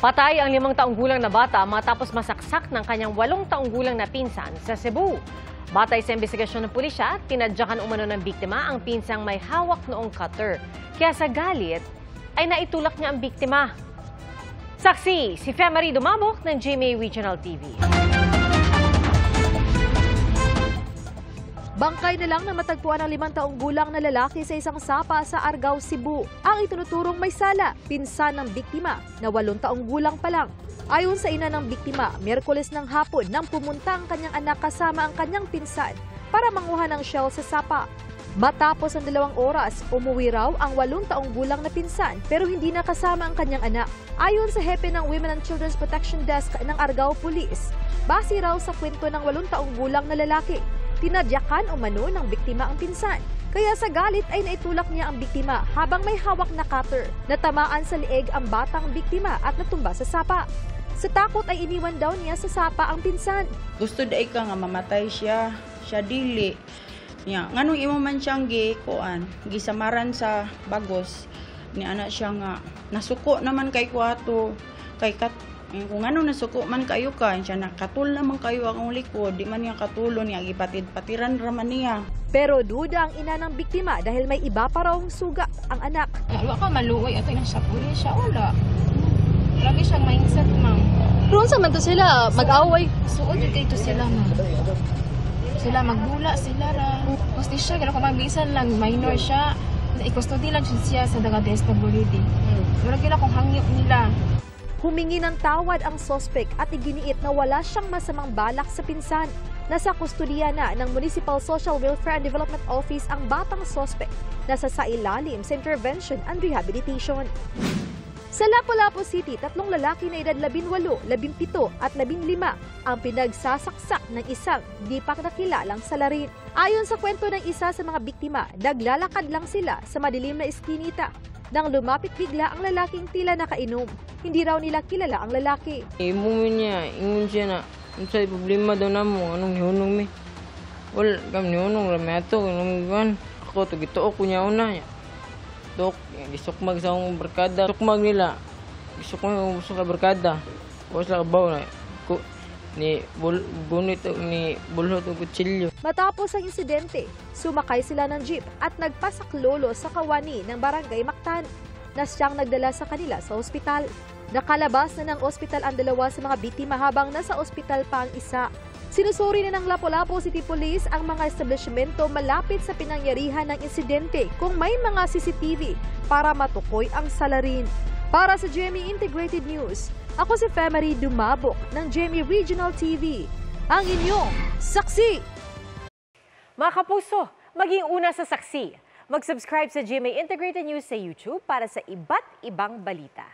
Patay ang 5 taong gulang na bata matapos masaksak ng kanyang 8 taong gulang na pinsan sa Cebu. Batay sa investigasyon ng pulisya, tinadyakan umano ng biktima ang pinsang may hawak noong cutter. Kaya sa galit, ay naitulak niya ang biktima. Saksi, si Femari Dumabok ng GMA Regional TV. Bangkay na lang na matagpuan ang 5 taong gulang na lalaki sa isang sapa sa Argao, Cebu. Ang itunuturong may sala, pinsan ng biktima na 8 taong gulang pa lang. Ayon sa ina ng biktima, Miyerkules ng hapon nang pumunta ang kanyang anak kasama ang kanyang pinsan para manguha ng shell sa sapa. Matapos ang 2 oras, umuwi raw ang 8 taong gulang na pinsan pero hindi na kasama ang kanyang anak. Ayon sa hepe ng Women and Children's Protection Desk ng Argao Police, base raw sa kwento ng 8 taong gulang na lalaki, tinadyakan umano ng biktima ang pinsan. Kaya sa galit ay naitulak niya ang biktima habang may hawak na cutter. Natamaan sa leeg ang batang biktima at natumba sa sapa. Sa takot ay iniwan daw niya sa sapa ang pinsan. Gusto dahi ka nga mamatay siya dili. Nya nganong imo man siyang gisamaran sa bagos ni ana siya nga nasuko naman kay kuato kay kung ano nasuko man kayo ka, siya nakatul naman kayo akong likod, di man niya katulo niya, ipatid-patiran raman niya. Pero duda ang ina ng biktima dahil may iba pa raw suga ang anak. Wala ka maluoy at yung sa pulis siya, wala. Lagi siyang mindset, ma'am. Roon sa man to sila, mag-away. Suod yung dito sila, ma'am. Sila magbula, sila ra. Gusto siya, kaya kung magbisan lang, minor siya. Ikustodi lang siya sa daga DSWD. Wala kila kung hangyop nila. Humingi ng tawad ang sospek at iginiit na wala siyang masamang balak sa pinsan. Nasa kustudiya na ng Municipal Social Welfare and Development Office ang batang sospek. Nasa ilalim sa intervention and rehabilitation. Sa Lapu-Lapu City, 3 lalaki na edad 18, 17 at 15 ang pinagsasaksak ng isang di pa nakilalang salarin. Ayon sa kwento ng isa sa mga biktima, naglalakad lang sila sa madilim na eskinita nang lumapit bigla ang lalaking tila nakainom. Hindi raw nila kilala ang lalaki. Imumin niya, ingon siya na, sa problema daw na mo, anong ihunong mi? Wala, kami ihunong, rami ato, anong iwan. Ako, tugitook ko niya una. Tok, gisukmag sa akong barkada. Sukmag nila, gisukmag sa barkada. Huwag sa kabaw na, ni bunit ni bulhot ng kutsilyo. Matapos ang insidente, sumakay sila ng jeep at nagpasaklolo sa kawani ng barangay Mactan na siyang nagdala sa kanila sa ospital. Nakalabas na ng ospital ang 2 sa mga biktima habang nasa ospital pa ang isa. Sinusuri na ng Lapu-Lapu City Police ang mga establishmento malapit sa pinangyarihan ng insidente kung may mga CCTV para matukoy ang salarin. Para sa GMA Integrated News, ako si Femari Dumabok ng GMA Regional TV, ang inyong saksi. Mga kapuso, maging una sa saksi. Mag-subscribe sa GMA Integrated News sa YouTube para sa iba't ibang balita.